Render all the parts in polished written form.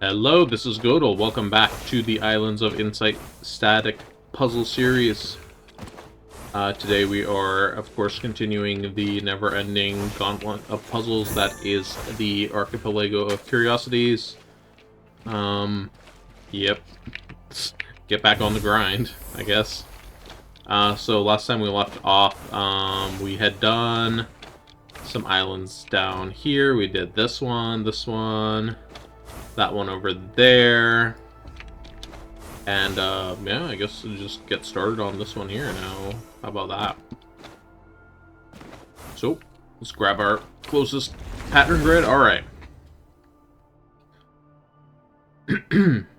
Hello, this is Godel. Welcome back to the Islands of Insight Static Puzzle Series. Today we are, of course, continuing the never-ending gauntlet of puzzles that is the Archipelago of Curiosities. Yep. Get back on the grind, I guess. So last time we left off, we had done some islands down here. We did this one, that one over there. And, yeah, I guess we'll just get started on this one here now. How about that? So, let's grab our closest pattern grid. Alright.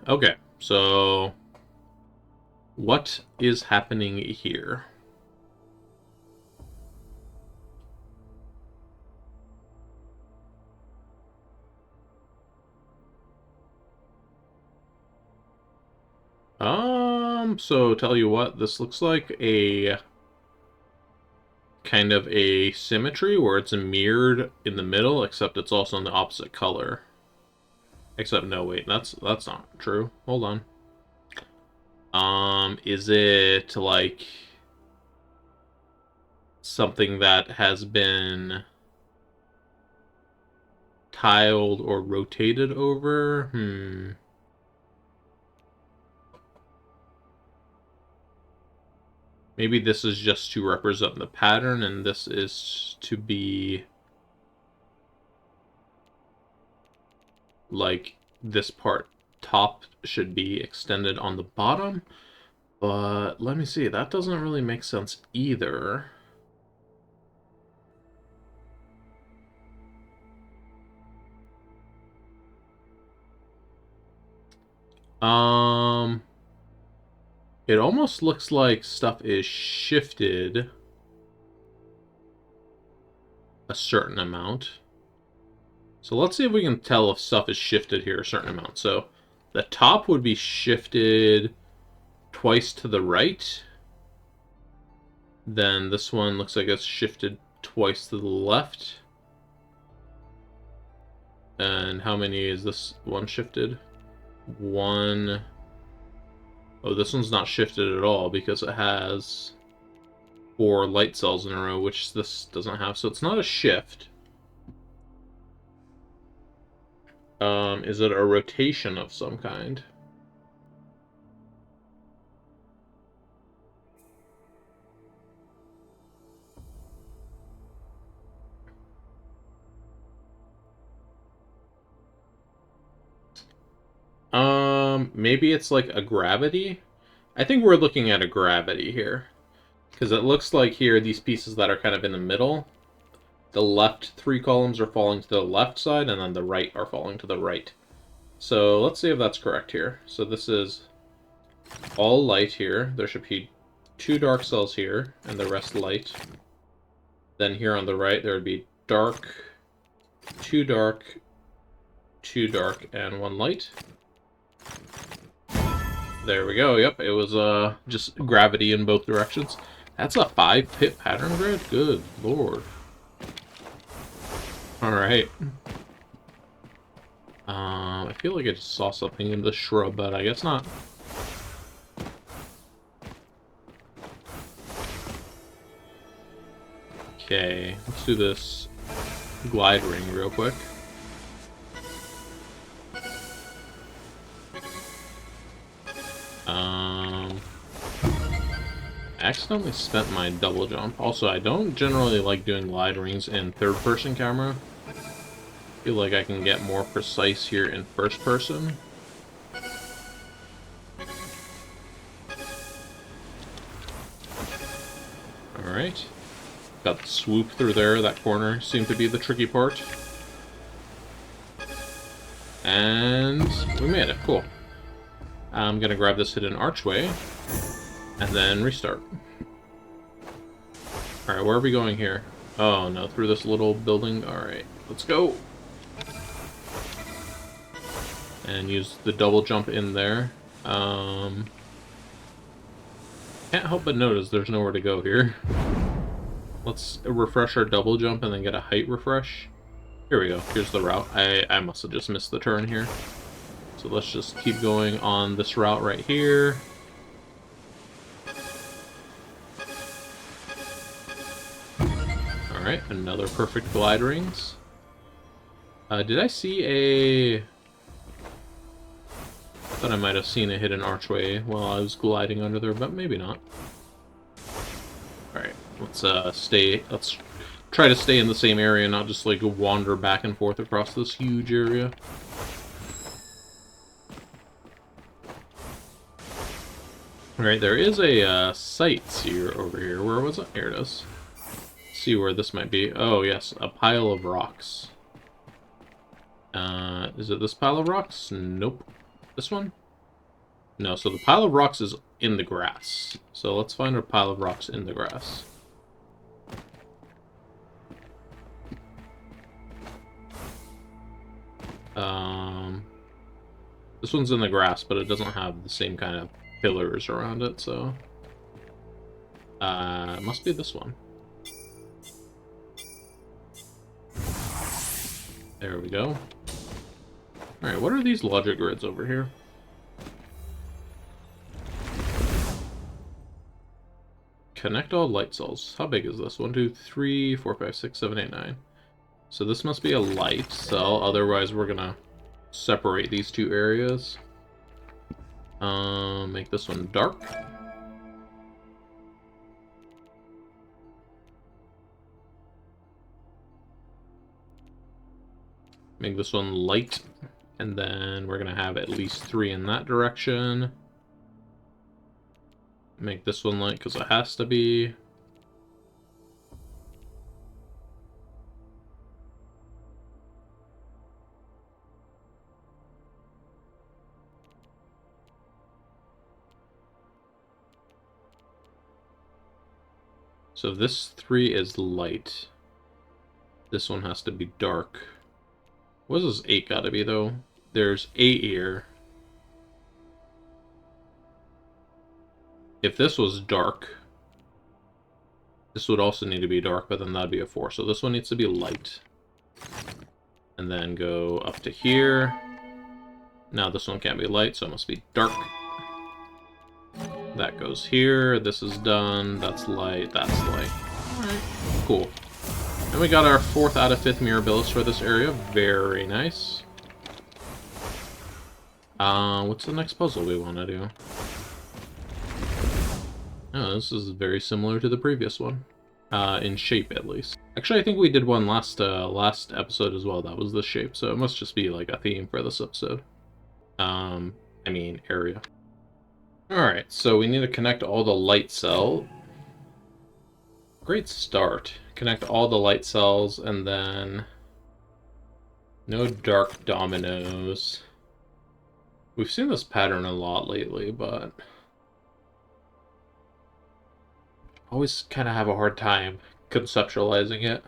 Okay, so... what is happening here? So tell you what, this looks like a kind of a symmetry where it's mirrored in the middle, except it's also in the opposite color. Except no, wait, that's not true. Hold on. Is it like something that has been tiled or rotated over? Maybe this is just to represent the pattern, and this is to be like this part top should be extended on the bottom. But let me see, that doesn't really make sense either. It almost looks like stuff is shifted a certain amount. So let's see if we can tell if stuff is shifted here a certain amount. So the top would be shifted twice to the right. Then this one looks like it's shifted twice to the left. And how many is this one shifted? One. Oh, this one's not shifted at all because it has 4 light cells in a row, which this doesn't have. So it's not a shift. Is it a rotation of some kind? Maybe it's like a gravity? I think we're looking at a gravity here. Because it looks like here, these pieces that are kind of in the middle, the left 3 columns are falling to the left side, and then the right are falling to the right. So let's see if that's correct here. So this is all light here. There should be 2 dark cells here, and the rest light. Then here on the right, there would be dark, 2 dark, 2 dark, and 1 light. There we go. Yep, it was just gravity in both directions. That's a 5-pit pattern grid? Good lord. Alright. I feel like I just saw something in the shrub, but I guess not. Okay, let's do this glide ring real quick. Accidentally spent my double jump. Also, I don't generally like doing glide rings in third-person camera. I feel like I can get more precise here in first person. Alright. Got the swoop through there. That corner seemed to be the tricky part. And we made it. Cool. I'm gonna grab this hidden archway and then restart. Alright, where are we going here? Oh no, through this little building. Alright, let's go. And use the double jump in there. Can't help but notice there's nowhere to go here. Let's refresh our double jump and then get a height refresh. Here we go. Here's the route. I must have just missed the turn here. So let's just keep going on this route right here. Alright, another perfect glide rings. Did I see a... Thought I might have seen a hidden archway while I was gliding under there, but maybe not. Alright, let's try to stay in the same area, not just like wander back and forth across this huge area. Alright, there is a sightseer over here. Where was it? Here it is. Let's see where this might be. Oh yes, a pile of rocks. Is it this pile of rocks? Nope. This one? No, so the pile of rocks is in the grass. So let's find a pile of rocks in the grass. This one's in the grass, but it doesn't have the same kind of pillars around it, so... it must be this one. There we go. Alright, what are these logic grids over here? Connect all light cells. How big is this? 1, 2, 3, 4, 5, 6, 7, 8, 9. So this must be a light cell, otherwise we're gonna separate these two areas. Make this one dark. Make this one light. And then we're gonna have at least 3 in that direction. Make this one light because it has to be. So this 3 is light. This one has to be dark. What does this 8 gotta be, though? There's 8 here. If this was dark, this would also need to be dark, but then that'd be a 4. So this one needs to be light. And then go up to here. Now this one can't be light, so it must be dark. That goes here. This is done. That's light. That's light. Alright, cool. And we got our 4th out of 5th Mirabilis for this area. Very nice. What's the next puzzle we want to do? Oh, this is very similar to the previous one. In shape, at least. Actually, I think we did one last episode as well. That was the shape, so it must just be like a theme for this episode. I mean, area. Alright, so we need to connect all the light cell. Great start. Connect all the light cells, and then... no dark dominoes. We've seen this pattern a lot lately, but... always kind of have a hard time conceptualizing it.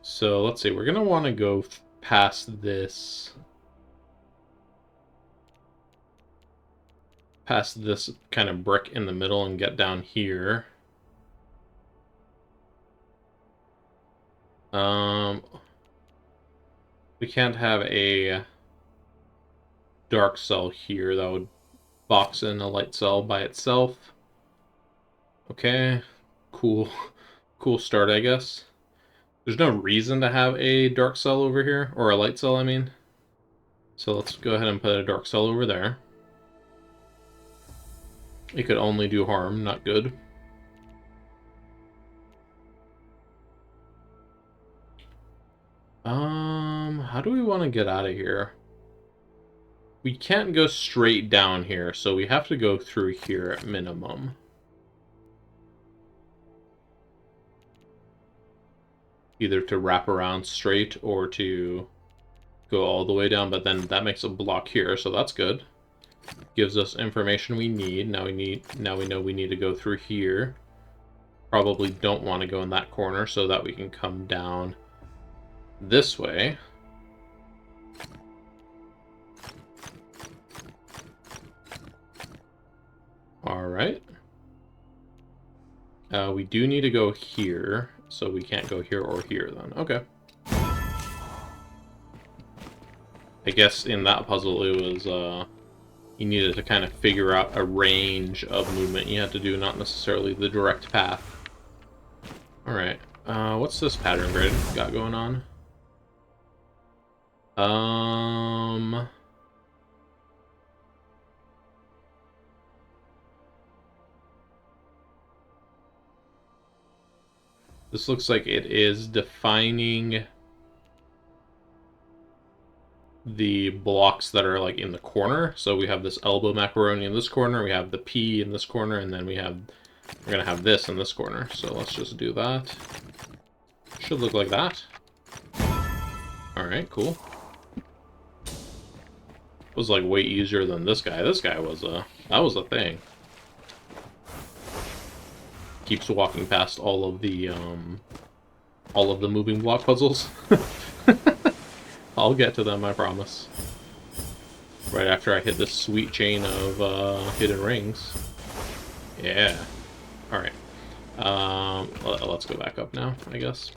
So, let's see, we're going to want to go past this... past this kind of brick in the middle and get down here. We can't have a dark cell here. That would box in a light cell by itself. Okay, cool. Cool start, I guess. There's no reason to have a dark cell over here, or a light cell, I mean. So let's go ahead and put a dark cell over there. It could only do harm, not good. How do we want to get out of here? We can't go straight down here, so we have to go through here at minimum. Either to wrap around straight or to go all the way down, but then that makes a block here, so that's good. Gives us information we need. Now we know we need to go through here. Probably don't want to go in that corner so that we can come down this way. Alright. We do need to go here, So we can't go here or here then. Okay. I guess in that puzzle it was, you needed to kind of figure out a range of movement you had to do, not necessarily the direct path. Alright. What's this pattern grid got going on? This looks like it is defining the blocks that are like in the corner. So we have this elbow macaroni in this corner, we have the P in this corner, and then we're gonna have this in this corner. So let's just do that. Should look like that. Alright, cool. It was like way easier than this guy. This guy was that was a thing. Keeps walking past all of the moving block puzzles. I'll get to them, I promise. Right after I hit this sweet chain of hidden rings. Yeah. Alright. Let's go back up now, I guess.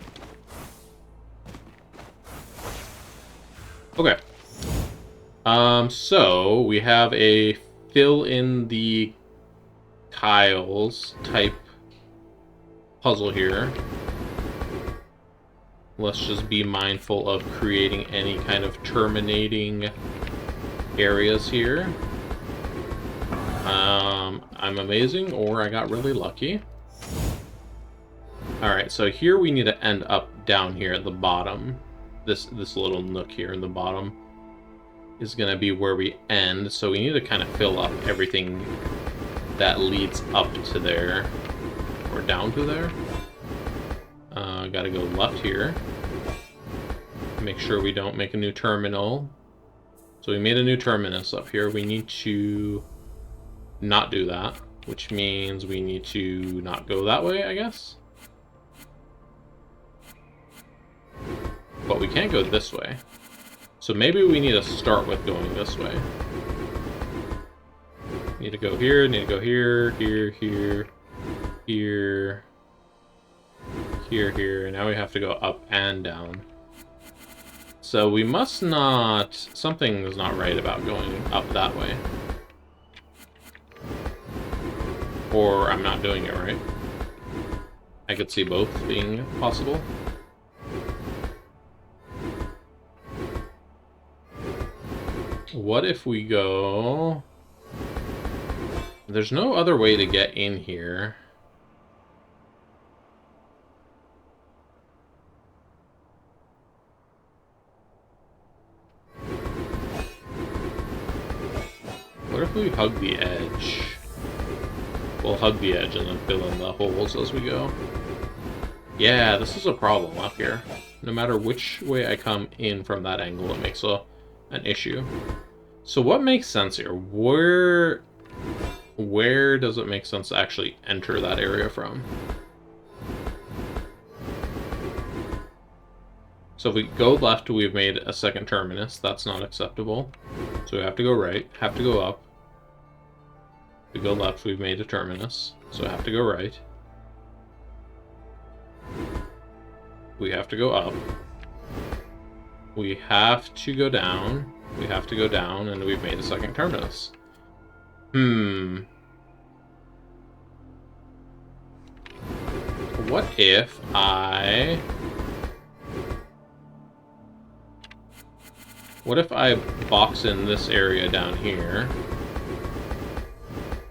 Okay. So we have a fill in the tiles type puzzle here. Let's just be mindful of creating any kind of terminating areas here. I'm amazing, or I got really lucky. Alright, so here we need to end up down here at the bottom. This little nook here in the bottom is going to be where we end, so we need to kind of fill up everything that leads up to there, or down to there. Gotta go left here. Make sure we don't make a new terminal. So we made a new terminus up here. We need to not do that, which means we need to not go that way, I guess. But we can't go this way. So maybe we need to start with going this way. Need to go here, need to go here, here, here, here, here, and now we have to go up and down. So we must not... something is not right about going up that way. Or I'm not doing it right. I could see both being possible. What if we go... There's no other way to get in here. What if we hug the edge? We'll hug the edge and then fill in the holes as we go. Yeah, this is a problem up here. No matter which way I come in from that angle, it makes an issue. So what makes sense here? Where does it make sense to actually enter that area from? So if we go left, we've made a second terminus. That's not acceptable. So we have to go right, have to go up. If we go left, we've made a terminus. So we have to go right. We have to go up. We have to go down. We have to go down, and we've made a second terminus. What if I... What if I box in this area down here,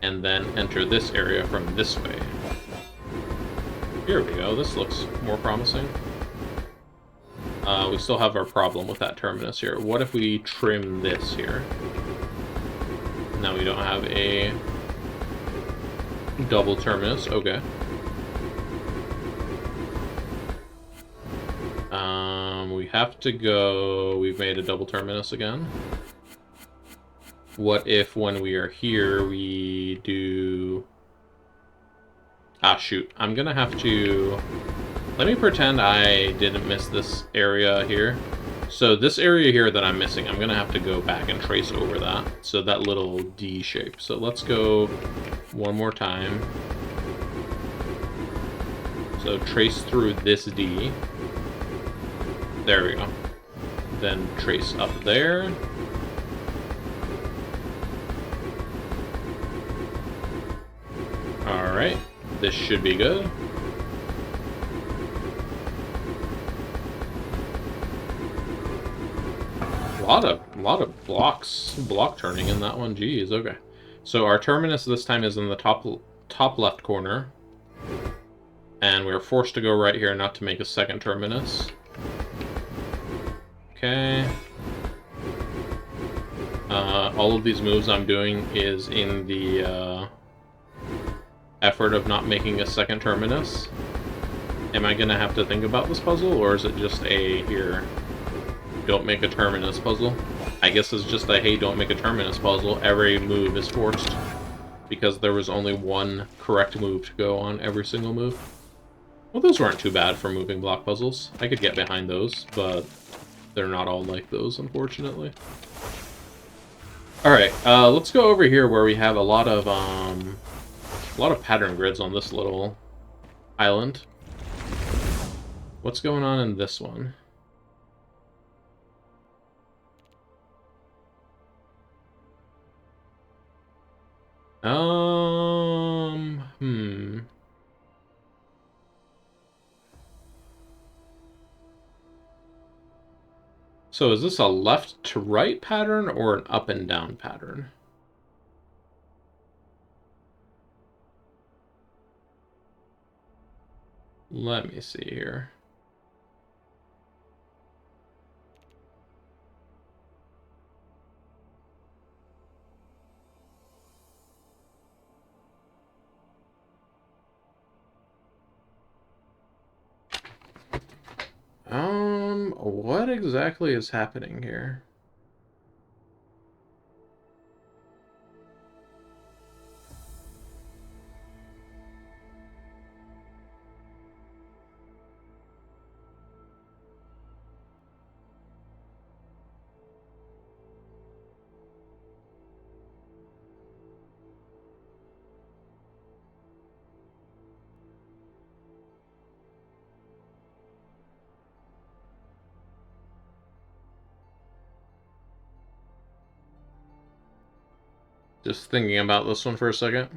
and then enter this area from this way? Here we go, this looks more promising. We still have our problem with that terminus here. What if we trim this here? Now we don't have a double terminus, okay. We have to go... We've made a double terminus again. What if when we are here, we do... Ah, shoot. I'm gonna have to... Let me pretend I didn't miss this area here. So this area here that I'm missing, I'm gonna have to go back and trace over that. So that little D shape. So let's go one more time. So So trace through this D. There we go. Then trace up there. Alright, this should be good. A lot of block turning in that one. Jeez, okay. So our terminus this time is in the top left corner. And we're forced to go right here not to make a second terminus. Okay. All of these moves I'm doing is in the effort of not making a second terminus. Am I gonna have to think about this puzzle, or is it just a here, don't make a terminus puzzle? I guess it's just a hey, don't make a terminus puzzle. Every move is forced because there was only one correct move to go on every single move. Well, those weren't too bad for moving block puzzles. I could get behind those, but they're not all like those, unfortunately. Alright, let's go over here where we have a lot of pattern grids on this little island. What's going on in this one? So is this a left to right pattern or an up and down pattern? Let me see here. What exactly is happening here? Just thinking about this one for a second.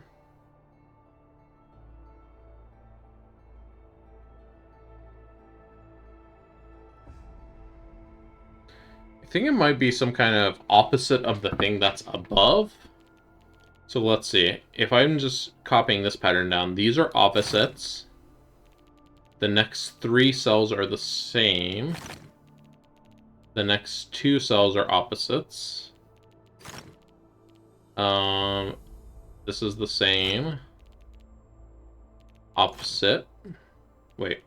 I think it might be some kind of opposite of the thing that's above. So let's see. If I'm just copying this pattern down, these are opposites. The next 3 cells are the same. The next 2 cells are opposites. This is the same. Opposite. Wait.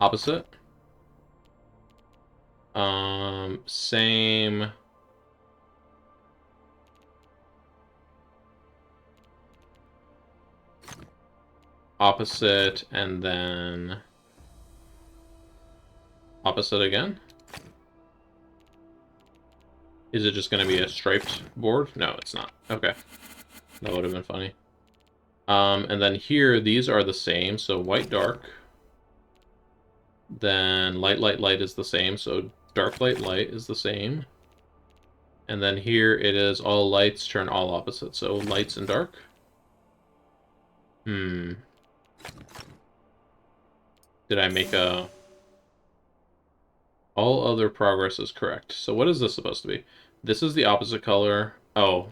Opposite. Same. Opposite, and then opposite again. Is it just going to be a striped board? No, it's not. Okay. That would have been funny. And then here, these are the same, so white, dark. Then light, light, light is the same, so dark, light, light is the same. And then here it is all lights turn all opposites, so lights and dark. Did I make a... All other progress is correct. So what is this supposed to be? This is the opposite color. Oh.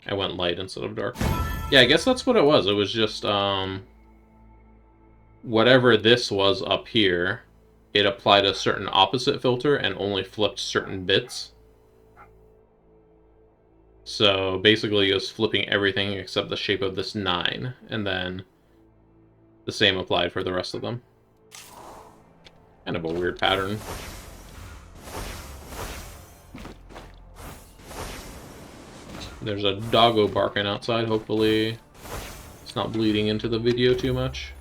I went light instead of dark. Yeah, I guess that's what it was. It was just, whatever this was up here, it applied a certain opposite filter and only flipped certain bits. So basically it was flipping everything except the shape of this 9, and then the same applied for the rest of them. Kind of a weird pattern. There's a doggo barking outside. Hopefully it's not bleeding into the video too much.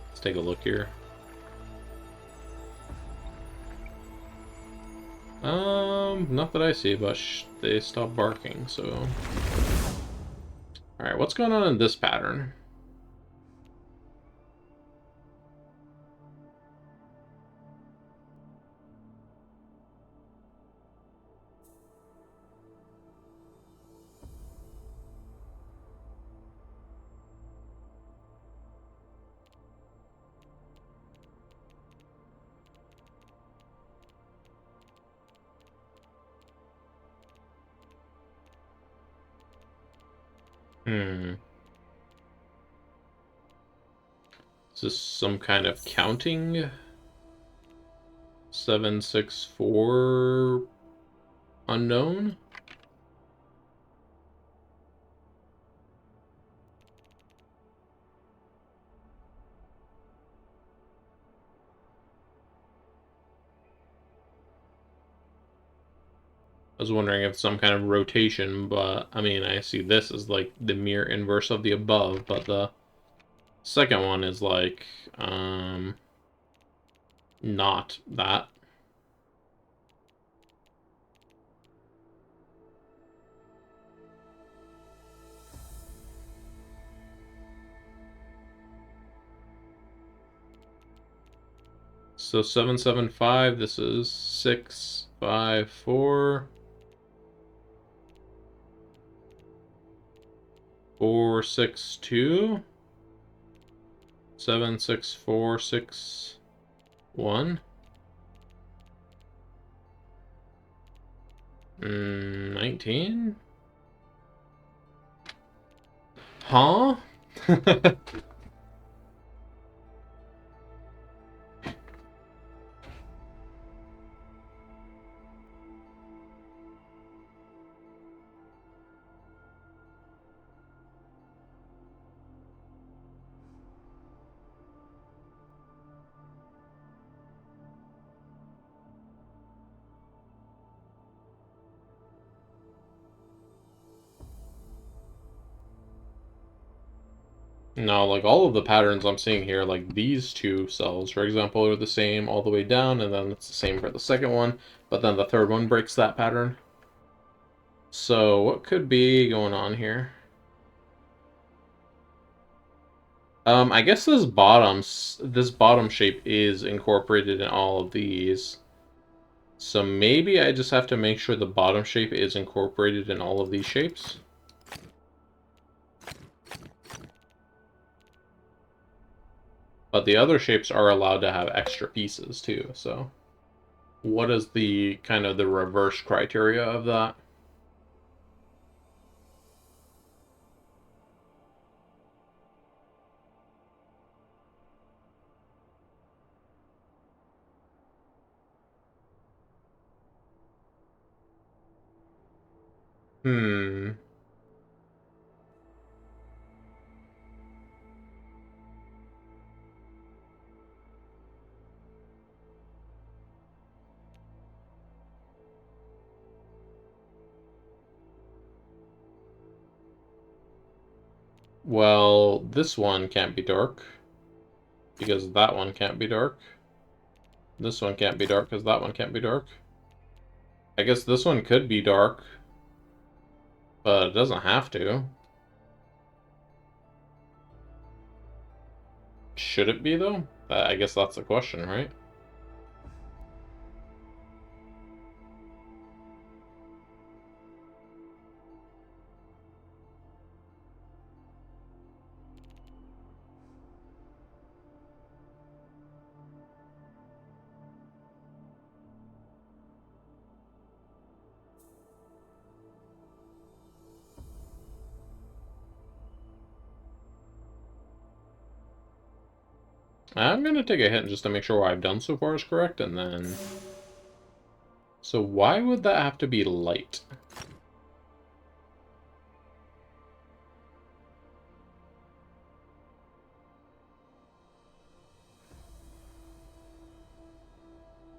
Let's take a look here. Not that I see, but they stopped barking, so... Alright, what's going on in this pattern? Hmm. Is this some kind of counting? 764 unknown? I was wondering if some kind of rotation, but I mean, I see this as like the mirror inverse of the above, but the second one is like, not that. So 775, this is 654, 462, 76461, 19? Huh? No, like all of the patterns I'm seeing here, like these two cells, for example, are the same all the way down, and then it's the same for the second one, but then the third one breaks that pattern. So what could be going on here? I guess this bottom shape is incorporated in all of these. So maybe I just have to make sure the bottom shape is incorporated in all of these shapes. But the other shapes are allowed to have extra pieces too, so what is the kind of the reverse criteria of that? Hmm. Well, this one can't be dark, because that one can't be dark. This one can't be dark, because that one can't be dark. I guess this one could be dark, but it doesn't have to. Should it be, though? I guess that's the question, right? I'm going to take a hint just to make sure what I've done so far is correct, and then... So why would that have to be light?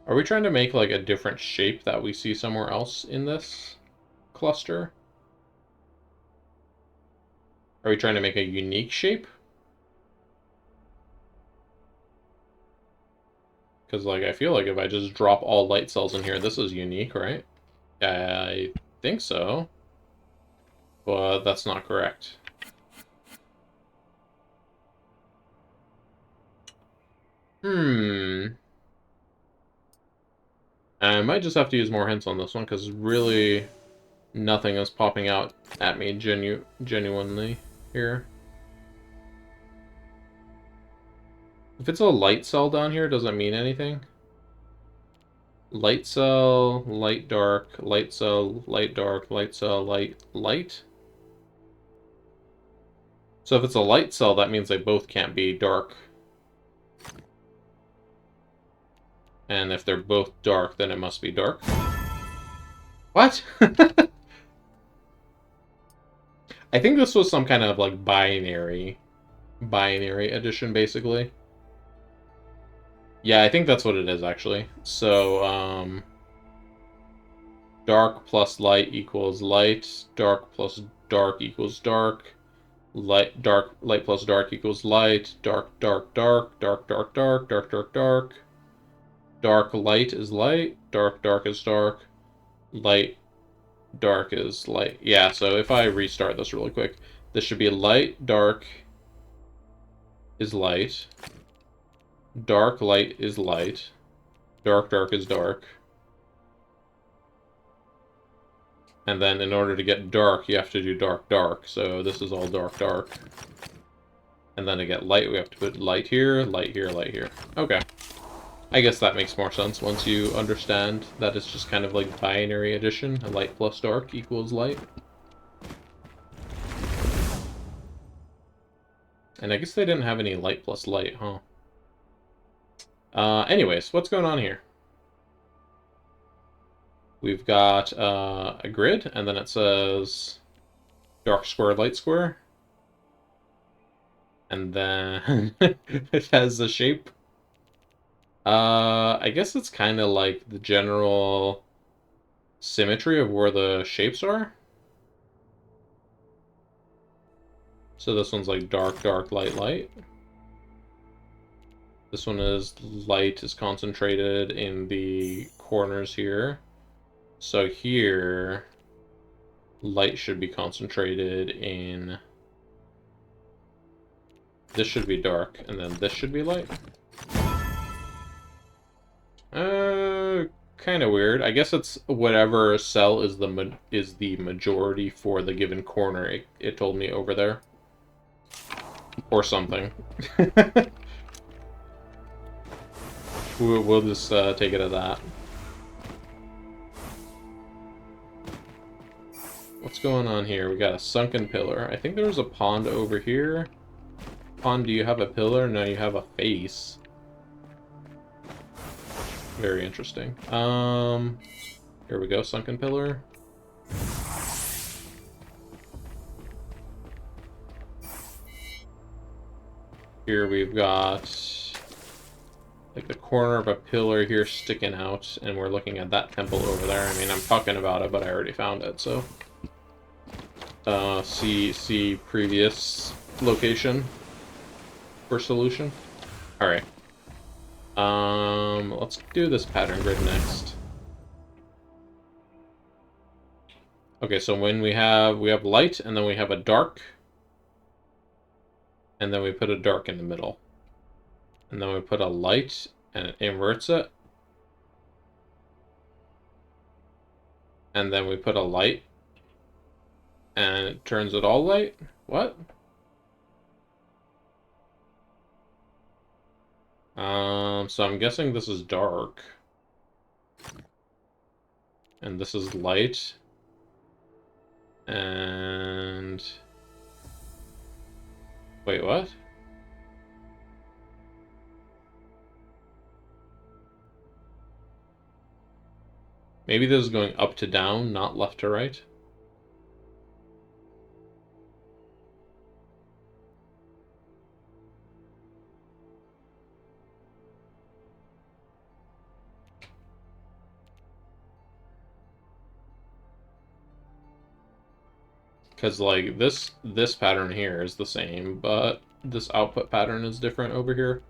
Are we trying to make, like, a different shape that we see somewhere else in this cluster? Are we trying to make a unique shape? Because, like, I feel like if I just drop all light cells in here, this is unique, right? I think so. But that's not correct. Hmm. I might just have to use more hints on this one, because really nothing is popping out at me genuinely here. If it's a light cell down here, does it mean anything? Light cell, light dark, light cell, light dark, light cell, light, light? So if it's a light cell, that means they both can't be dark. And if they're both dark, then it must be dark. What? I think this was some kind of, like, binary addition, basically. Yeah, I think that's what it is, actually. So, dark plus light equals light. Dark plus dark equals dark. Light plus dark equals light. Dark, dark, dark. Dark, dark, dark. Dark, dark, dark. Dark light is light. Dark, dark is dark. Light, dark is light. Yeah, so if I restart this really quick, this should be light, dark is light. Dark, light is light. Dark, dark is dark. And then in order to get dark, you have to do dark, dark. So this is all dark, dark. And then to get light, we have to put light here, light here, light here. Okay. I guess that makes more sense once you understand that it's just kind of like binary addition. A light plus dark equals light. And I guess they didn't have any light plus light, huh? Anyways, what's going on here? We've got a grid, and then it says dark square, light square. And then it has a shape. I guess it's kind of like the general symmetry of where the shapes are. So this one's like dark, dark, light, light. This one is light is concentrated in the corners here. So here, light should be concentrated in... This should be dark, and then this should be light. Kind of weird. I guess it's whatever cell is the majority for the given corner. It told me over there, or something. We'll just take it at that. What's going on here? We got a sunken pillar. I think there was a pond over here. Pond, do you have a pillar? No, you have a face. Very interesting. Here we go, sunken pillar. Here we've got like the corner of a pillar here sticking out, and we're looking at that temple over there. I mean, I'm talking about it, but I already found it, so. See previous location for solution. Alright. Let's do this pattern grid next. Okay, so when we have light, and then we have a dark, and then we put a dark in the middle. And then we put a light, and it inverts it. And then we put a light, and it turns it all light? What? So I'm guessing this is dark. And this is light. And... Wait, what? Maybe this is going up to down, not left to right? Because, like, this pattern here is the same, but this output pattern is different over here.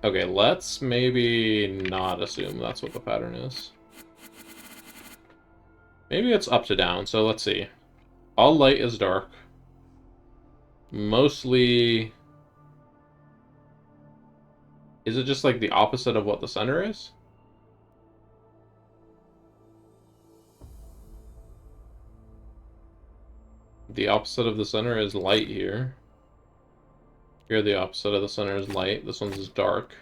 Okay, let's maybe not assume that's what the pattern is. Maybe it's up to down, so let's see. All light is dark. Mostly... Is it just, like, the opposite of what the center is? The opposite of the center is light here. Here the opposite of the center is light. This one's is dark.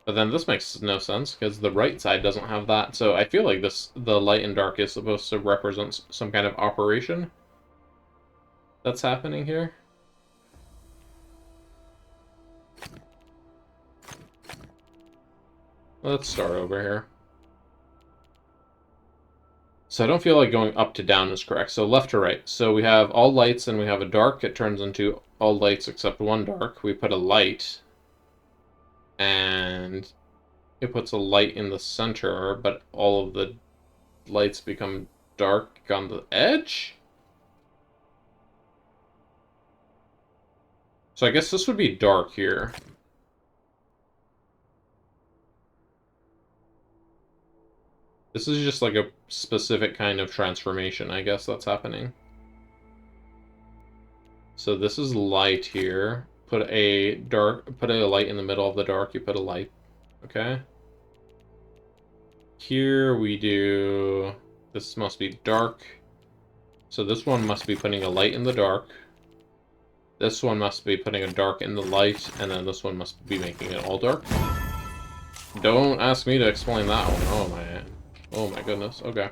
But then this makes no sense because the right side doesn't have that. So I feel like the light and dark is supposed to represent some kind of operation that's happening here. Let's start over here. So I don't feel like going up to down is correct. So left to right. So we have all lights and we have a dark. It turns into all lights except one dark. We put a light. And it puts a light in the center, but all of the lights become dark on the edge? So I guess this would be dark here. This is just like a specific kind of transformation, I guess, that's happening. So this is light here. Put a light in the middle of the dark, you put a light. Okay. Here we do... This must be dark. So this one must be putting a light in the dark. This one must be putting a dark in the light, and then this one must be making it all dark. Don't ask me to explain that one. Oh, man. Oh, my goodness. Okay.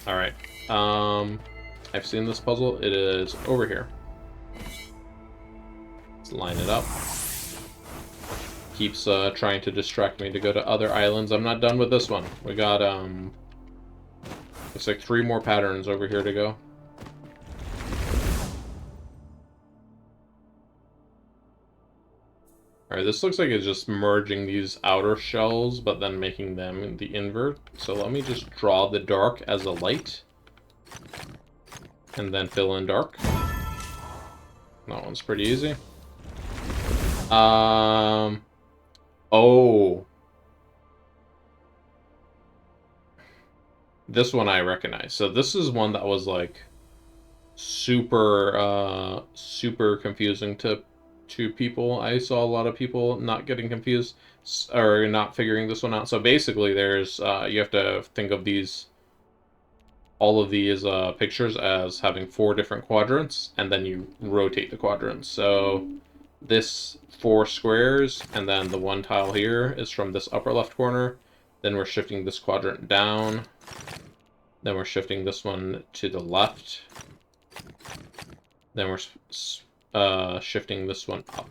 Alright. I've seen this puzzle. It is over here. Let's line it up. Keeps trying to distract me to go to other islands. I'm not done with this one. We got, looks like 3 more patterns over here to go. Alright, this looks like it's just merging these outer shells, but then making them the invert. So let me just draw the dark as a light. And then fill in dark. That one's pretty easy. Oh. This one I recognize. So this is one that was like super confusing to people. I saw a lot of people not getting confused or not figuring this one out. So basically there's you have to think of all of these pictures as having 4 different quadrants, and then you rotate the quadrants. So this 4 squares, and then the 1 tile here is from this upper left corner. Then we're shifting this quadrant down. Then we're shifting this one to the left. Then we're shifting this one up.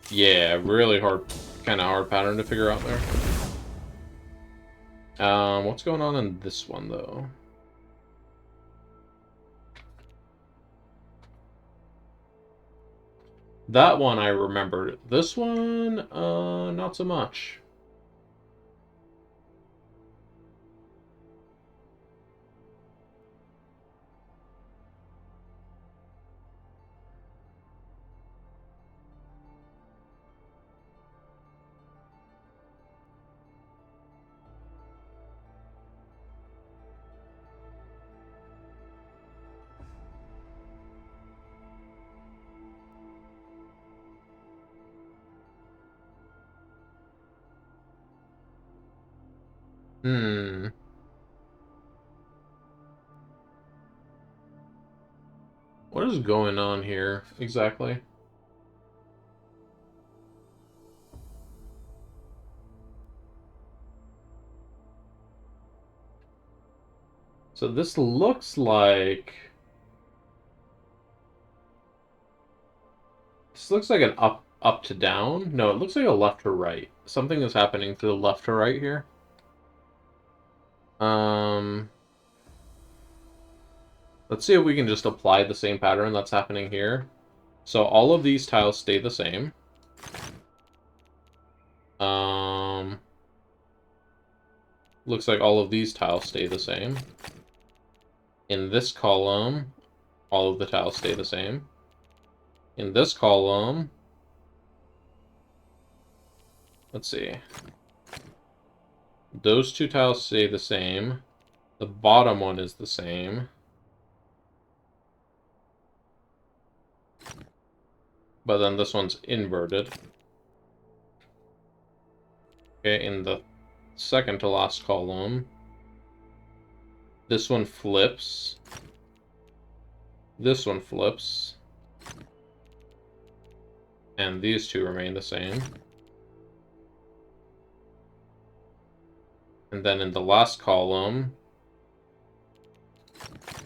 Yeah, really hard, kind of hard pattern to figure out there. What's going on in this one, though? That one I remembered. This one, not so much. What is going on here, exactly? So this looks like... This looks like an up to down. No, it looks like a left to right. Something is happening to the left to right here. Let's see if we can just apply the same pattern that's happening here. So all of these tiles stay the same. Looks like all of these tiles stay the same. In this column, all of the tiles stay the same. In this column, let's see. Those 2 tiles stay the same. The bottom one is the same. But then this one's inverted. Okay, in the second to last column, this one flips. This one flips. And these two remain the same. And then in the last column,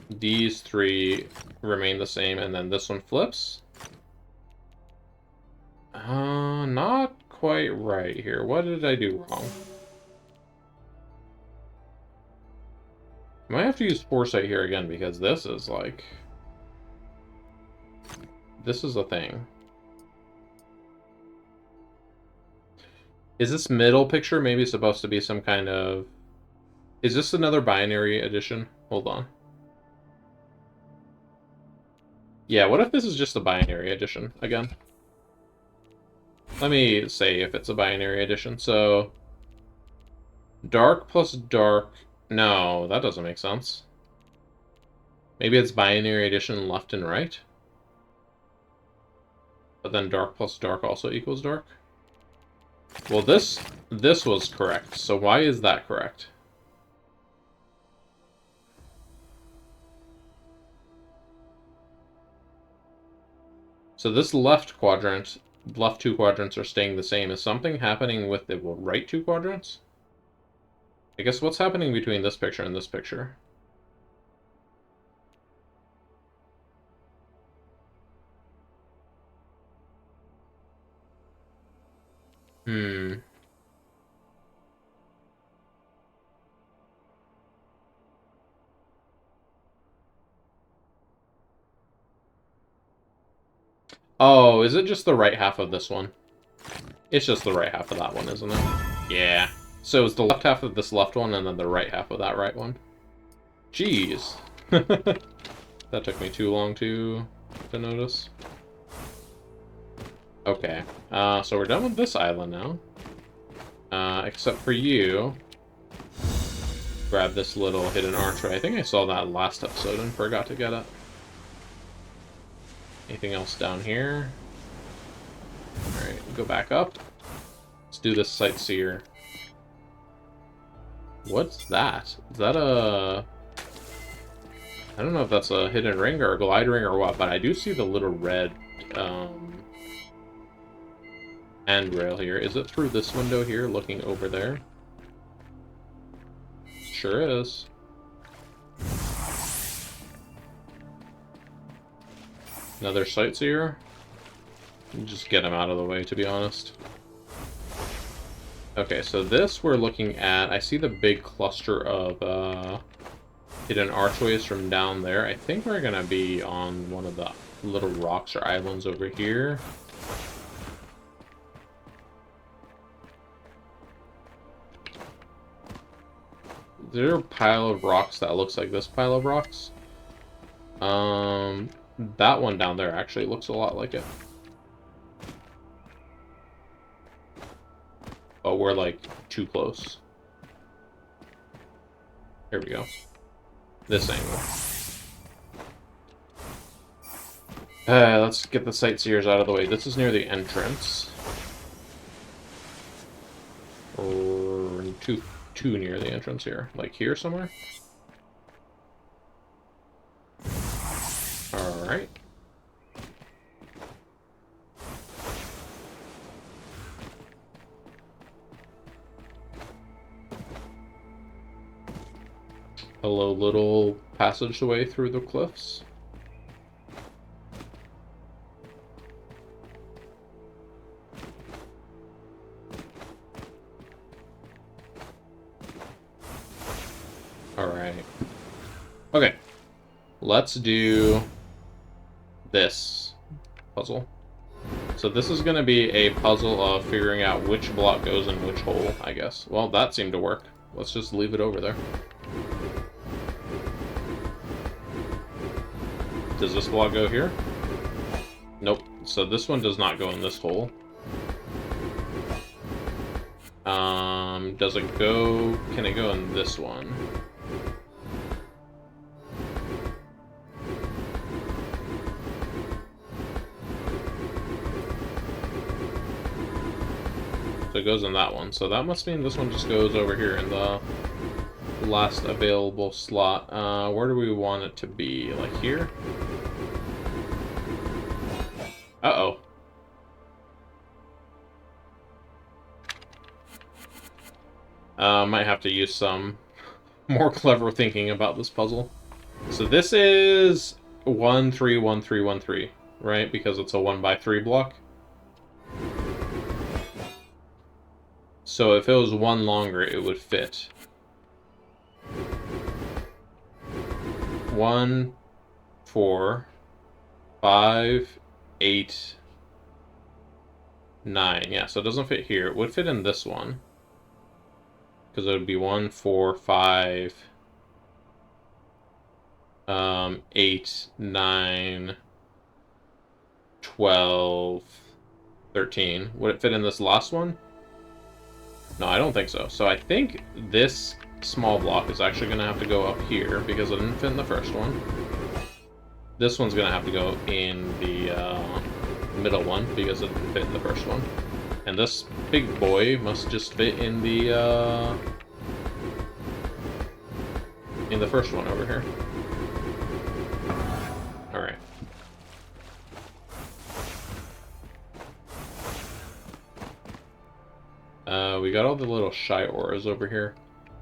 these three remain the same, and then this one flips. Not quite right here. What did I do wrong? I might have to use foresight here again, because this is like... This is a thing. Is this middle picture maybe supposed to be some kind of... Is this another binary addition? Hold on. Yeah, what if this is just a binary addition again? Let me say if it's a binary addition. So, dark plus dark... No, that doesn't make sense. Maybe it's binary addition left and right? But then dark plus dark also equals dark? Well, this was correct, so why is that correct? So this left quadrant, left two quadrants are staying the same. Is something happening with the right two quadrants? I guess what's happening between this picture and this picture? Oh, is it just the right half of this one? It's just the right half of that one, isn't it? Yeah. So it's the left half of this left one, and then the right half of that right one. Jeez. That took me too long to notice. Okay. So we're done with this island now. Except for you. Grab this little hidden archway. I think I saw that last episode and forgot to get it. Anything else down here? Alright, go back up. Let's do this sightseer. What's that? Is that a... I don't know if that's a hidden ring or a glide ring or what, but I do see the little red handrail here. Is it through this window here, looking over there? Sure is. Another sightseer? Just get him out of the way, to be honest. Okay, so this we're looking at... I see the big cluster of hidden archways from down there. I think we're gonna be on one of the little rocks or islands over here. Is there a pile of rocks that looks like this pile of rocks? That one down there actually looks a lot like it. Oh, we're like too close. Here we go. This angle. Let's get the sightseers out of the way. This is near the entrance. Or too near the entrance here. Like here somewhere? Alright. Hello, little passageway through the cliffs. Alright. Okay. Let's do this puzzle. So this is going to be a puzzle of figuring out which block goes in which hole, I guess. Well, that seemed to work. Let's just leave it over there. Does this block go here? Nope. So this one does not go in this hole. Does it go... Can it go in this one? So it goes in that one. So that must mean this one just goes over here in the last available slot. Where do we want it to be? Like here? Uh-oh. Might have to use some more clever thinking about this puzzle. So this is 1, 3, 1, 3, 1, 3, right? Because it's a 1x3 block. So if it was one longer, it would fit. 1, 4, 5, 8, 9. Yeah, so it doesn't fit here. It would fit in this one. Because it would be 1, 4, 5, 8, 9, 12, 13. Would it fit in this last one? No, I don't think so. So I think this small block is actually going to have to go up here because it didn't fit in the first one. This one's going to have to go in the middle one because it didn't fit in the first one. And this big boy must just fit in the first one over here. Alright. We got all the little shy auras over here.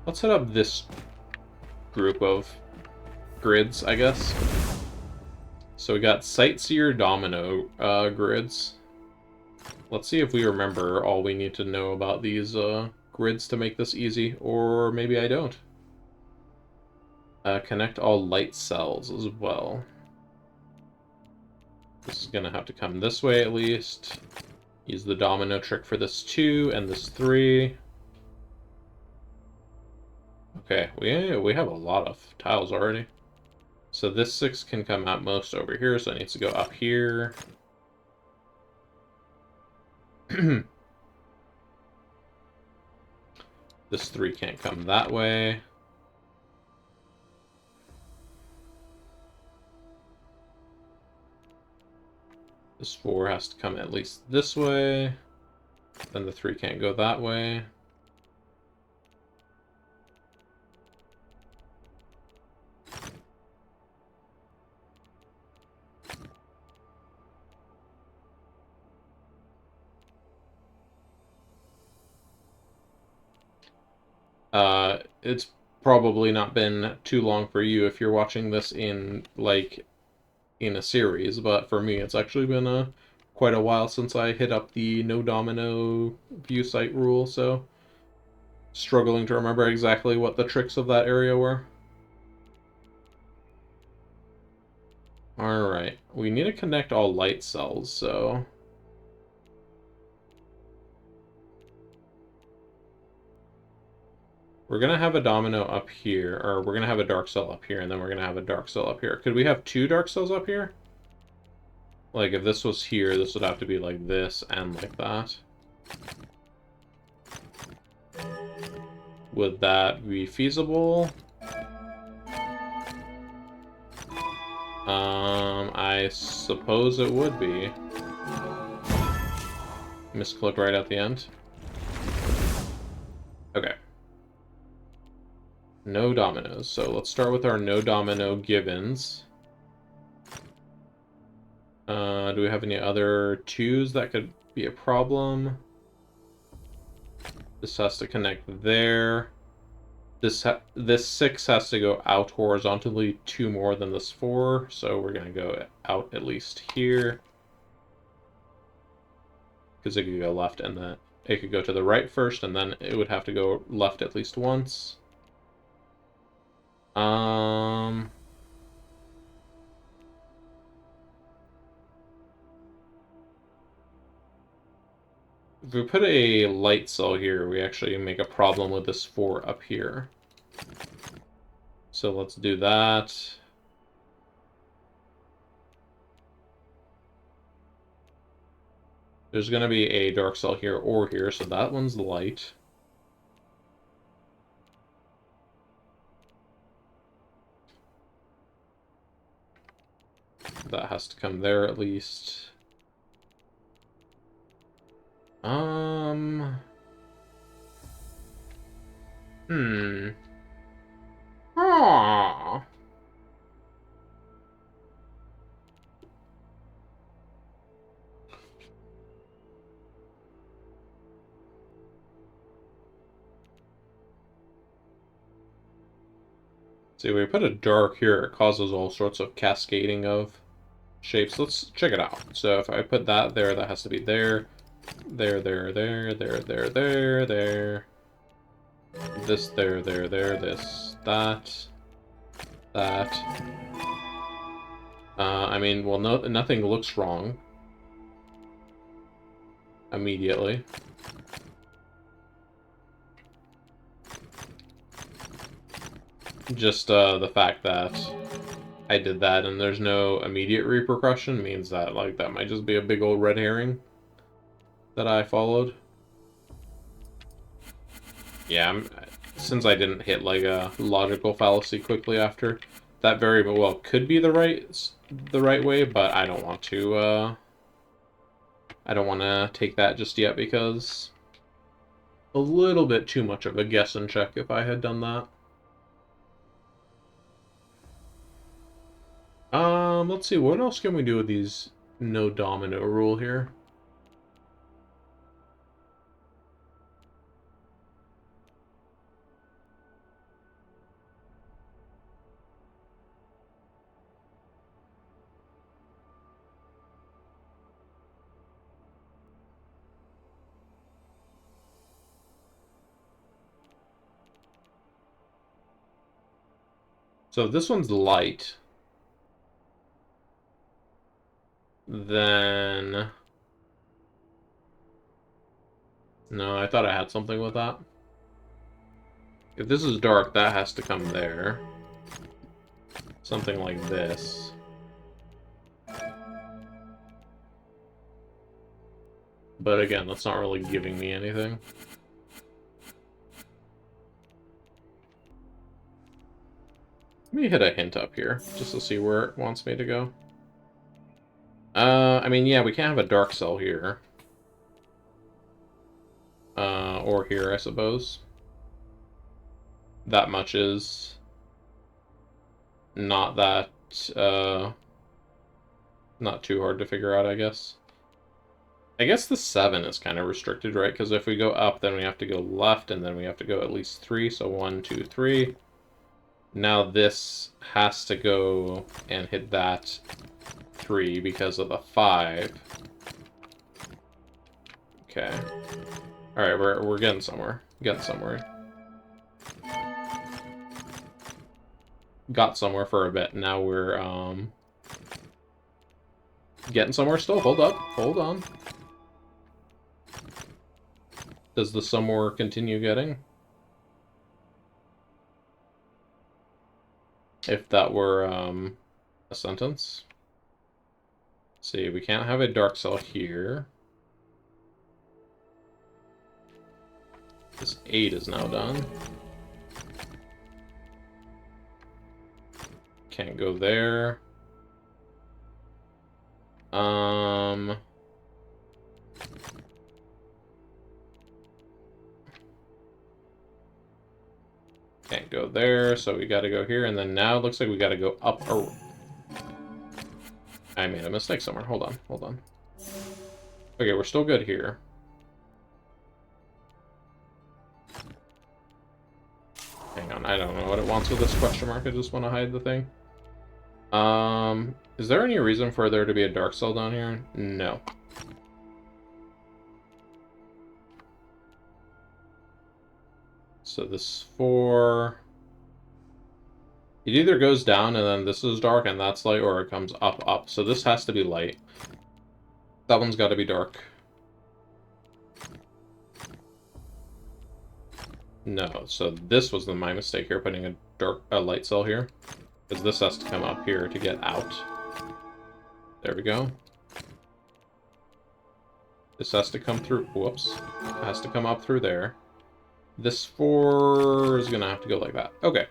Let's set up this group of grids, I guess. So we got sightseer domino grids. Let's see if we remember all we need to know about these grids to make this easy, or maybe I don't. Connect all light cells as well. This is gonna have to come this way at least. Use the domino trick for this 2 and this 3. Okay, we have a lot of tiles already. So this 6 can come out most over here, so it needs to go up here. This 3 can't come that way. This 4 has to come at least this way. Then the 3 can't go that way. It's probably not been too long for you if you're watching this in, like, in a series, but for me it's actually been quite a while since I hit up the no domino view site rule, so struggling to remember exactly what the tricks of that area were. Alright, we need to connect all light cells, so we're gonna have a domino up here, or we're gonna have a dark cell up here, and then we're gonna have a dark cell up here. Could we have 2 dark cells up here? Like, if this was here, this would have to be like this and like that. Would that be feasible? I suppose it would be. Misclick right at the end. Okay. No dominoes. So let's start with our no domino givens. Do we have any other 2s that could be a problem? This has to connect there. This 6 has to go out horizontally 2 more than this 4, so we're going to go out at least here. Because it could go left and then it could go to the right first, and then it would have to go left at least once. If we put a light cell here, we actually make a problem with this 4 up here. So let's do that. There's going to be a dark cell here or here, so that one's light. That has to come there at least. Aww. See, we put a dark here, it causes all sorts of cascading of shapes. Let's check it out. So if I put that there, that has to be there, there, there, there, there, there, there, there. This, there, there, there, this, that, that. I mean, well, no, nothing looks wrong immediately. Just the fact that I did that and there's no immediate repercussion means that, like, that might just be a big old red herring that I followed. Yeah, since I didn't hit, like, a logical fallacy quickly after, that very well could be the right way, but I don't want to take that just yet because a little bit too much of a guess and check if I had done that. Let's see, what else can we do with these no domino rule here? So if this one's light, then... No, I thought I had something with that. If this is dark, that has to come there. Something like this. But again, that's not really giving me anything. Let me hit a hint up here, just to see where it wants me to go. I mean, yeah, we can't have a dark cell here. Or here, I suppose. That much is not that, not too hard to figure out, I guess. I guess the 7 is kind of restricted, right? Because if we go up, then we have to go left, and then we have to go at least 3, so 1, 2, 3. Now this has to go and hit that 3 because of the 5. Okay. Alright, we're getting somewhere. Getting somewhere. Got somewhere for a bit. Now we're, getting somewhere still. Hold up. Hold on. Does the somewhere continue getting? If that were, a sentence. Let's see, we can't have a dark cell here. This 8 is now done. Can't go there. Can't go there, so we gotta go here, and then now it looks like we gotta go up. Oh, I made a mistake somewhere. Hold on, hold on. Okay, we're still good here. Hang on, I don't know what it wants with this question mark. I just want to hide the thing. Is there any reason for there to be a dark cell down here? No. So this 4... It either goes down and then this is dark and that's light, or it comes up, up. So this has to be light. That one's got to be dark. No, so this was my mistake here, putting a light cell here. Because this has to come up here to get out. There we go. This has to come through, whoops. It has to come up through there. This 4 is gonna have to go like that. Okay.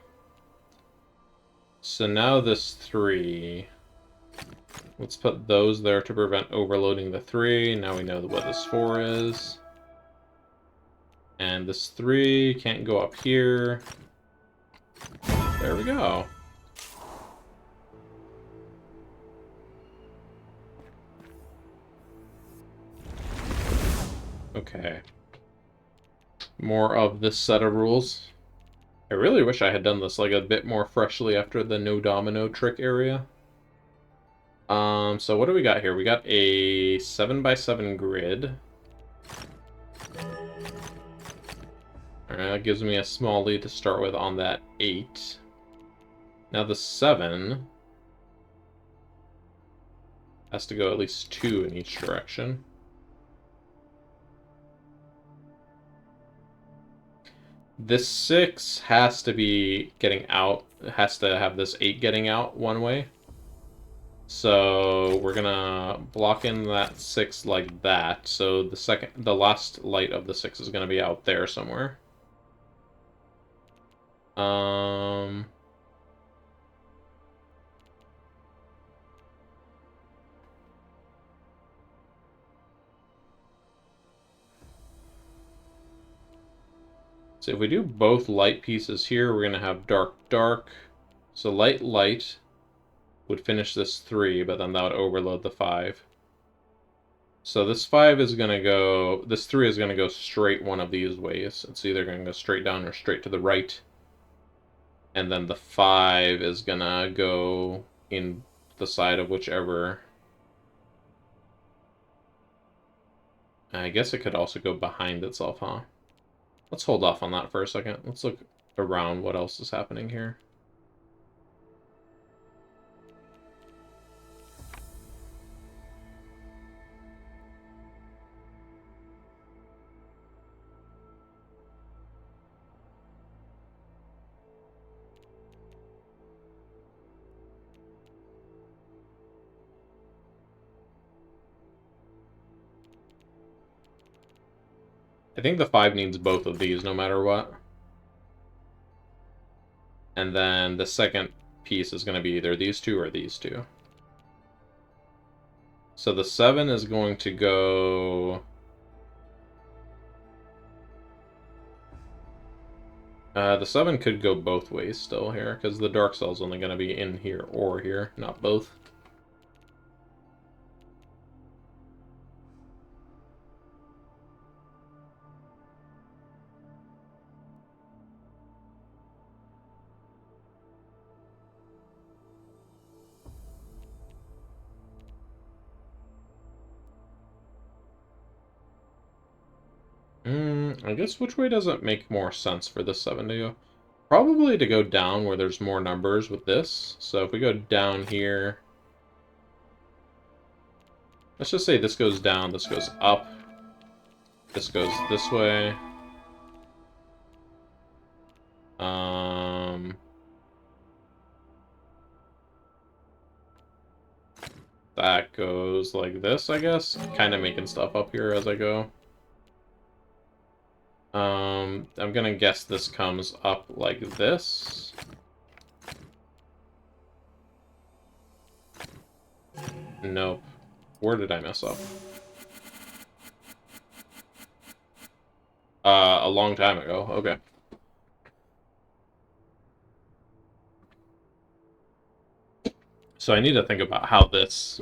So now this 3. Let's put those there to prevent overloading the 3. Now we know what this 4 is. And this 3 can't go up here. There we go. Okay. More of this set of rules. I really wish I had done this like a bit more freshly after the no domino trick area. So what do we got here? We got a 7x7 grid. Alright, that gives me a small lead to start with on that 8. Now the 7 has to go at least 2 in each direction. This 6 has to be getting out. It has to have this 8 getting out one way. So we're gonna block in that 6 like that. So the last light of the 6 is gonna be out there somewhere. So if we do both light pieces here, we're gonna have dark, dark. So light, light would finish this 3, but then that would overload the 5. So this 5 is gonna go, this 3 is gonna go straight one of these ways. It's either gonna go straight down or straight to the right. And then the 5 is gonna go in the side of whichever. I guess it could also go behind itself, huh? Let's hold off on that for a second. Let's look around what else is happening here. I think the 5 needs both of these no matter what. And then the second piece is going to be either these 2 or these 2. So the 7 is going to go... the 7 could go both ways still here, because the dark cell's only going to be in here or here, not both. I guess which way does it make more sense for this 7 to go? Probably to go down where there's more numbers with this. So if we go down here... Let's just say this goes down, this goes up. This goes this way. That goes like this, I guess. Kind of making stuff up here as I go. I'm gonna guess this comes up like this. Nope. Where did I mess up? A long time ago. Okay. So I need to think about how this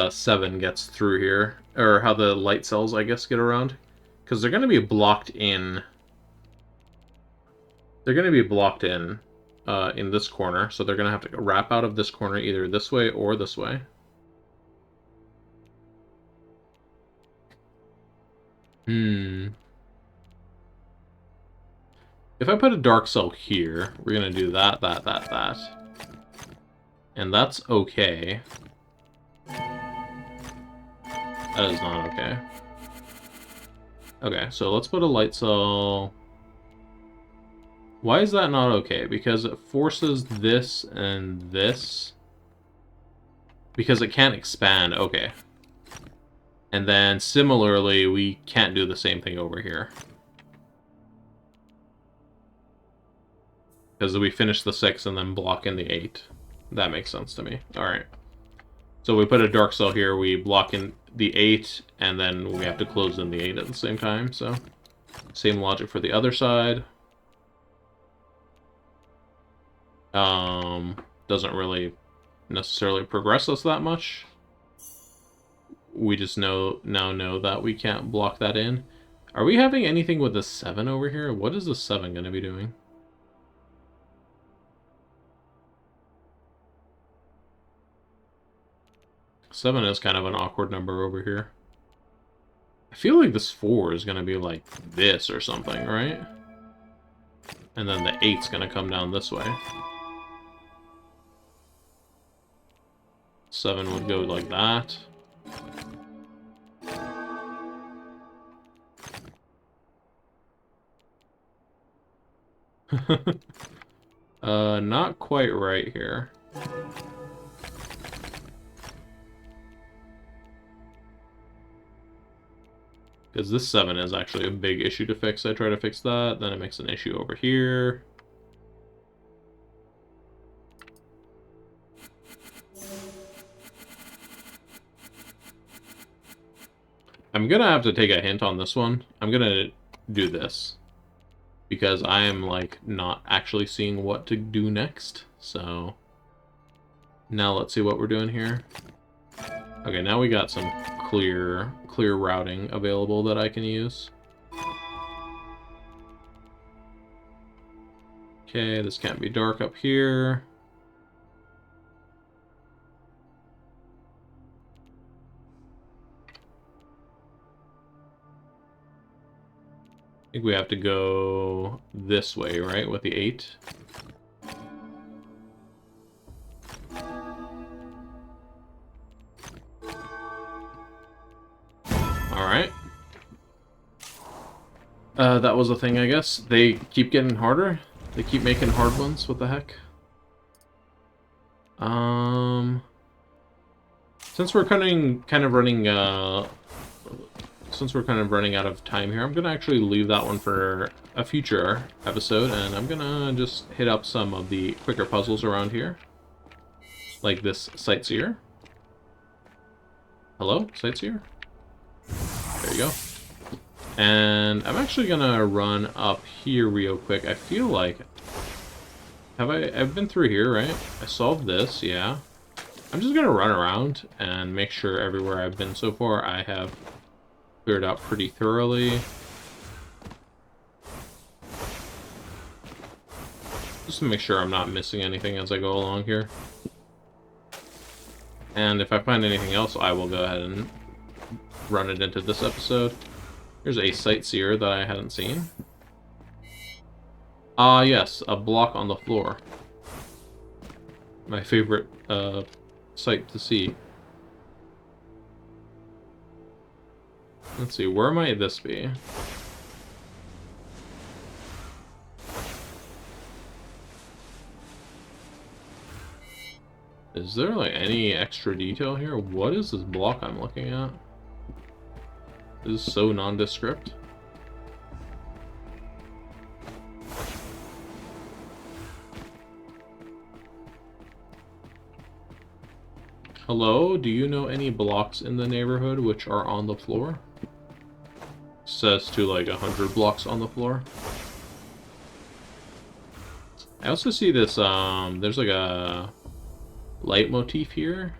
7 gets through here, or how the light cells, I guess, get around, because they're going to be blocked in. They're going to be blocked in this corner, so they're going to have to wrap out of this corner either this way or this way. If I put a dark cell here, we're going to do that, that, that, that. And that's okay. That is not okay. Okay, so let's put a light cell. Why is that not okay? Because it forces this and this. Because it can't expand. Okay. And then similarly, we can't do the same thing over here. Because we finish the 6 and then block in the 8. That makes sense to me. Alright. So we put a dark cell here, we block in the 8, and then we have to close in the 8 at the same time, so... Same logic for the other side. Doesn't really necessarily progress us that much. We just now know that we can't block that in. Are we having anything with the 7 over here? What is the 7 going to be doing? Seven is kind of an awkward number over here. I feel like this 4 is going to be like this or something, right? And then the 8's going to come down this way. 7 would go like that. Not quite right here. Because this 7 is actually a big issue to fix. I try to fix that, then it makes an issue over here. I'm gonna have to take a hint on this one. I'm gonna do this. Because I am, like, not actually seeing what to do next. So, now let's see what we're doing here. Okay, now we got some clear routing available that I can use. Okay, this can't be dark up here. I think we have to go this way, right, with the 8. Alright. That was a thing, I guess. They keep getting harder. They keep making hard ones. What the heck? Since we're kind of running out of time here, I'm gonna actually leave that one for a future episode, and I'm gonna just hit up some of the quicker puzzles around here, like this sightseer. Hello, sightseer? There you go. And I'm actually gonna run up here real quick. I feel like... I've been through here, right? I solved this, yeah. I'm just gonna run around and make sure everywhere I've been so far I have cleared out pretty thoroughly. Just to make sure I'm not missing anything as I go along here. And if I find anything else, I will go ahead and run it into this episode. Here's a sightseer that I hadn't seen. Ah, yes, a block on the floor. My favorite sight to see. Let's see, where might this be? Is there, like, any extra detail here? What is this block I'm looking at? This is so nondescript. Hello? Do you know any blocks in the neighborhood which are on the floor? Says to like 100 blocks on the floor. I also see this, there's like a leitmotif here.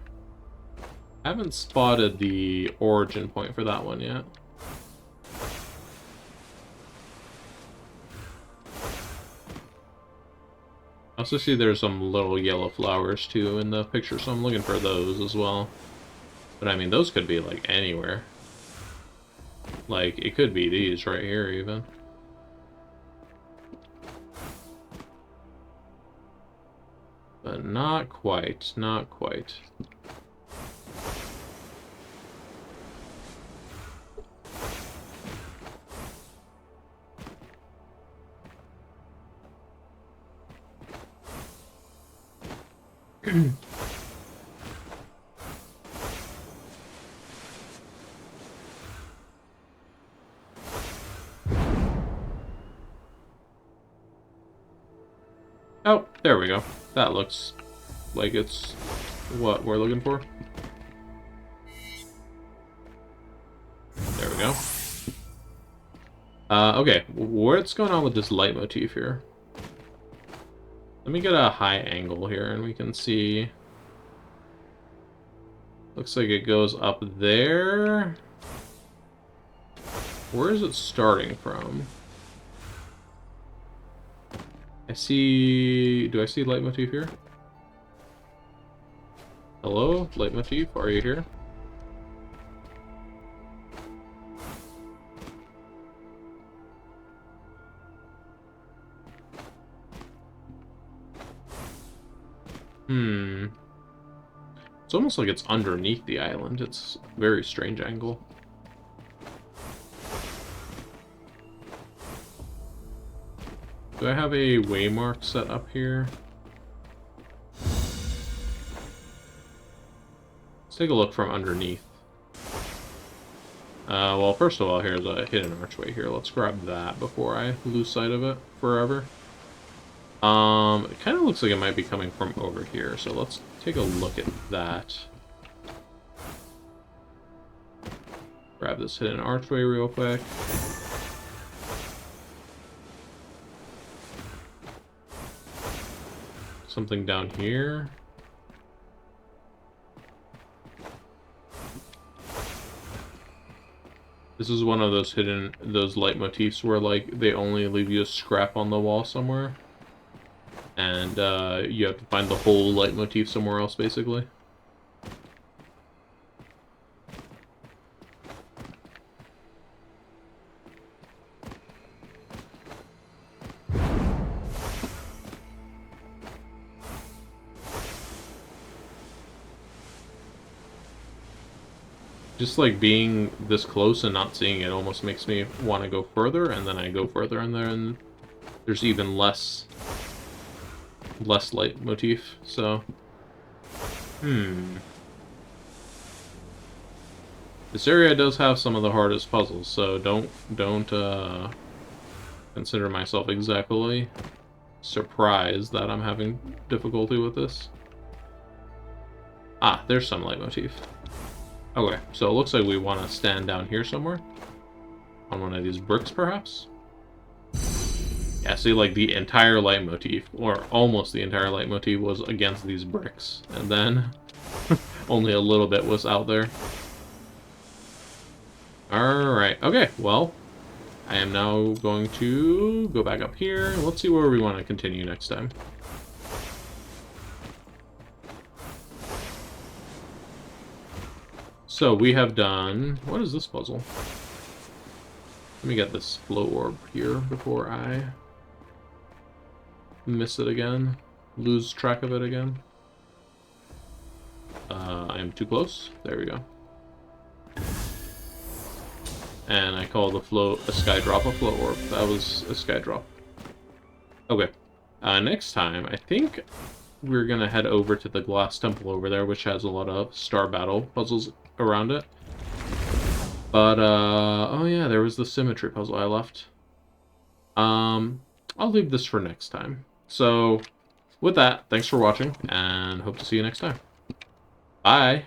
I haven't spotted the origin point for that one yet. I also see there's some little yellow flowers too in the picture, so I'm looking for those as well. But I mean, those could be like anywhere. Like, it could be these right here even. But not quite, not quite. Oh, there we go. That looks like it's what we're looking for. There we go. Okay, what's going on with this leitmotif here? Let me get a high angle here and we can see. Looks like it goes up there. Where is it starting from? I see... Do I see leitmotif here? Hello, leitmotif, are you here? It's almost like it's underneath the island. It's a very strange angle. Do I have a waymark set up here? Let's take a look from underneath. Well, first of all, here's a hidden archway here. Let's grab that before I lose sight of it forever. It kind of looks like it might be coming from over here, so let's take a look at that. Grab this hidden archway real quick. Something down here. This is one of those those leitmotifs where, like, they only leave you a scrap on the wall somewhere. And, you have to find the whole leitmotif somewhere else, basically. Just, like, being this close and not seeing it almost makes me want to go further, and then I go further, and then there's even less leitmotif, so... This area does have some of the hardest puzzles, so don't consider myself exactly surprised that I'm having difficulty with this. Ah, there's some leitmotif. Okay, so it looks like we want to stand down here somewhere. On one of these bricks, perhaps? Yeah, see, like, the entire leitmotif, or almost the entire leitmotif, was against these bricks. And then, only a little bit was out there. Alright, okay, well, I am now going to go back up here. Let's see where we want to continue next time. So, we have done... What is this puzzle? Let me get this flow orb here before I miss it again. Lose track of it again. I am too close. There we go. And I call the flow a sky drop a flow orb. That was a sky drop. Okay. Next time, I think we're gonna head over to the glass temple over there, which has a lot of star battle puzzles around it. But, oh yeah, there was the symmetry puzzle I left. I'll leave this for next time. So, with that, thanks for watching, and hope to see you next time. Bye!